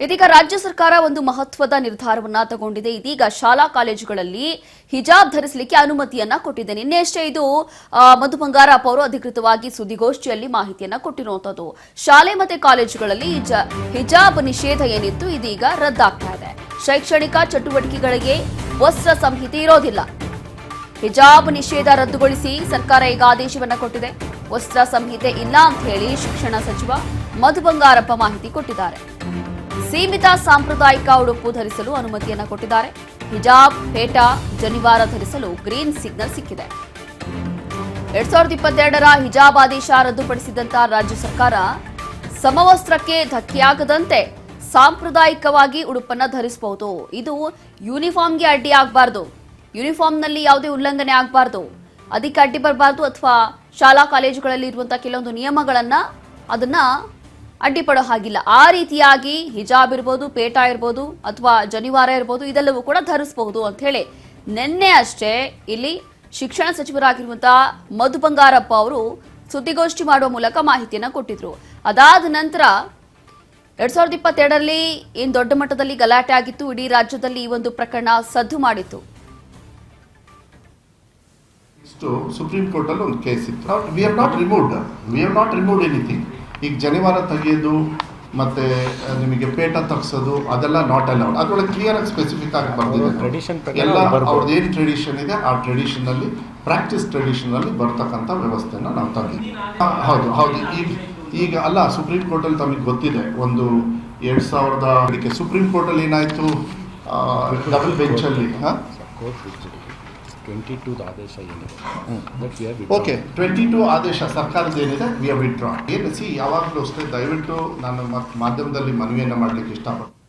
ಇದೀಗ ರಾಜ್ಯ ಸರ್ಕಾರ ಒಂದು ಮಹತ್ವದ ನಿರ್ಧಾರವನ್ನ ತಗೊಂಡಿದೆ. ಇದೀಗ ಶಾಲಾ ಕಾಲೇಜುಗಳಲ್ಲಿ ಹಿಜಾಬ್ ಧರಿಸಲಿಕ್ಕೆ ಅನುಮತಿಯನ್ನ ಕೊಟ್ಟಿದೆ. ನಿನ್ನೆಷ್ಟೇ ಇದು ಮಧು ಬಂಗಾರಪ್ಪ ಅವರು ಅಧಿಕೃತವಾಗಿ ಸುದ್ದಿಗೋಷ್ಠಿಯಲ್ಲಿ ಮಾಹಿತಿಯನ್ನ ಕೊಟ್ಟಿರುವಂತದ್ದು. ಶಾಲೆ ಮತ್ತೆ ಕಾಲೇಜುಗಳಲ್ಲಿ ಹಿಜಾಬ್ ನಿಷೇಧ ಏನಿತ್ತು ಇದೀಗ ರದ್ದಾಗ್ತಾ ಇದೆ. ಶೈಕ್ಷಣಿಕ ಚಟುವಟಿಕೆಗಳಿಗೆ ವಸ್ತ್ರ ಸಂಹಿತೆ ಇರೋದಿಲ್ಲ. ಹಿಜಾಬ್ ನಿಷೇಧ ರದ್ದುಗೊಳಿಸಿ ಸರ್ಕಾರ ಈಗ ಆದೇಶವನ್ನ ಕೊಟ್ಟಿದೆ. ವಸ್ತ್ರ ಸಂಹಿತೆ ಇಲ್ಲ ಅಂತ ಹೇಳಿ ಶಿಕ್ಷಣ ಸಚಿವ ಮಧು ಬಂಗಾರಪ್ಪ ಮಾಹಿತಿ ಕೊಟ್ಟಿದ್ದಾರೆ. ಸೀಮಿತ ಸಾಂಪ್ರದಾಯಿಕ ಉಡುಪು ಧರಿಸಲು ಅನುಮತಿಯನ್ನ ಕೊಟ್ಟಿದ್ದಾರೆ. ಹಿಜಾಬ್, ಪೇಟಾ, ಜನಿವಾರ ಧರಿಸಲು ಗ್ರೀನ್ ಸಿಗ್ನಲ್ ಸಿಕ್ಕಿದೆ. 2022ರ ಹಿಜಾಬ್ ಆದೇಶ ರದ್ದುಪಡಿಸಿದಂತ ರಾಜ್ಯ ಸರ್ಕಾರ ಸಮವಸ್ತ್ರಕ್ಕೆ ಧಕ್ಕೆಯಾಗದಂತೆ ಸಾಂಪ್ರದಾಯಿಕವಾಗಿ ಉಡುಪನ್ನ ಧರಿಸಬಹುದು. ಇದು ಯೂನಿಫಾರ್ಮ್ಗೆ ಅಡ್ಡಿ ಆಗಬಾರ್ದು. ಯೂನಿಫಾರ್ಮ್ನಲ್ಲಿ ಯಾವುದೇ ಉಲ್ಲಂಘನೆ ಆಗಬಾರ್ದು, ಅದಕ್ಕೆ ಅಡ್ಡಿ ಬರಬಾರ್ದು, ಅಥವಾ ಶಾಲಾ ಕಾಲೇಜುಗಳಲ್ಲಿ ಇರುವಂತಹ ಕೆಲವೊಂದು ನಿಯಮಗಳನ್ನ ಅದನ್ನ ಅಡ್ಡಿಪಡೋ ಹಾಗಿಲ್ಲ. ಆ ರೀತಿಯಾಗಿ ಹಿಜಾಬ್ ಇರ್ಬೋದು, ಪೇಟಾ ಇರ್ಬೋದು, ಅಥವಾ ಜನಿವಾರ ಇರ್ಬೋದು, ಇದೆಲ್ಲವೂ ಕೂಡ ಧರಿಸಬಹುದು ಅಂತ ಹೇಳಿ ನಿನ್ನೆ ಅಷ್ಟೇ ಇಲ್ಲಿ ಶಿಕ್ಷಣ ಸಚಿವರಾಗಿರುವಂತಹ ಮಧು ಬಂಗಾರಪ್ಪ ಅವರು ಸುದ್ದಿಗೋಷ್ಠಿ ಮಾಡುವ ಮೂಲಕ ಮಾಹಿತಿಯನ್ನ ಕೊಟ್ಟಿದ್ರು. ಅದಾದ ನಂತರ 2022ರಲ್ಲಿ ಏನು ದೊಡ್ಡ ಮಟ್ಟದಲ್ಲಿ ಗಲಾಟೆ ಆಗಿತ್ತು. ಇಡೀ ರಾಜ್ಯದಲ್ಲಿ ಈ ಒಂದು ಪ್ರಕರಣ ಸದ್ದು ಮಾಡಿತ್ತು. ಸುಪ್ರೀಂ ಕೋರ್ಟ್ ಅಲ್ಲಿ ಒಂದು ಕೇಸ್ ಇತ್ತು. We have not removed anything. ಈಗ ಜನಿವಾರ ತೆಗೆಯೋದು ಮತ್ತೆ ನಿಮಗೆ ಪೇಟ ತಗ್ಸೋದು ಅದೆಲ್ಲ ನಾಟ್ ಅಲೌಡ್. ಅದರೊಳಗೆ ಕ್ಲಿಯರ್ ಆಗಿ ಸ್ಪೆಸಿಫಿಕ್ ಆಗಿ ಬರ್ತಿದೆ. ಎಲ್ಲ ಅವ್ರದ್ದು ಏನು ಟ್ರೆಡಿಷನ್ ಇದೆ ಆ ಟ್ರೆಡಿಷನ್ ಅಲ್ಲಿ ಪ್ರಾಕ್ಟೀಸ್ ಟ್ರೆಡಿಷನ್ ಅಲ್ಲಿ ಬರ್ತಕ್ಕಂಥ ವ್ಯವಸ್ಥೆನ ನಾವು ತಂದಿದ್ದೀವಿ. ಹೌದು ಈಗ ಅಲ್ಲ, ಸುಪ್ರೀಂ ಕೋರ್ಟ್ ಅಲ್ಲಿ ತಮಗೆ ಗೊತ್ತಿದೆ, ಒಂದು 2000 ಸುಪ್ರೀಂ ಕೋರ್ಟ್ ಅಲ್ಲಿ ಏನಾಯ್ತು, ಡಬಲ್ ಬೆಂಚ್ ಅಲ್ಲಿ 22 ಆದೇಶ ಏನಿದೆ, ಓಕೆ 22 ಆದೇಶ ಸರ್ಕಾರದ ಏನಿದೆ ವಿ ಹ್ಯಾವ್ ವಿತ್ಡ್ರಾನ್. ಏನು ಯಾವಾಗಲೂ ಅಷ್ಟೇ, ದಯವಿಟ್ಟು ನಾನು ಮಾಧ್ಯಮದಲ್ಲಿ ಮನವಿಯನ್ನು ಮಾಡಲಿಕ್ಕೆ ಇಷ್ಟಪಡ್ತೀನಿ.